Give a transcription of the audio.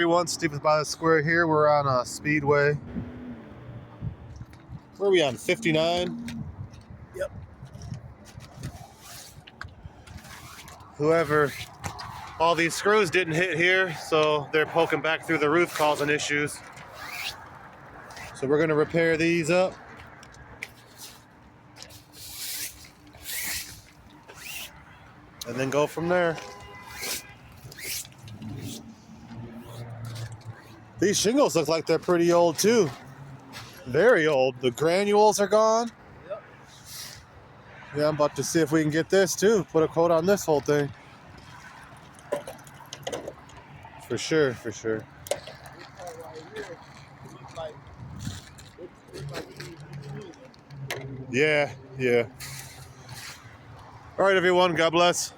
everyone, Steve by the Square here. We're on a speedway. Where are we on? 59? Yep. All these screws didn't hit here, so they're poking back through the roof, causing issues. So we're gonna repair these up. And then go from there. These shingles look like they're pretty old too. Very old. The granules are gone. Yep. Yeah, I'm about to see if we can get this too. Put a coat on this whole thing. For sure, for sure. This part right here, it looks like we need to use it. Yeah, yeah. All right, everyone. God bless.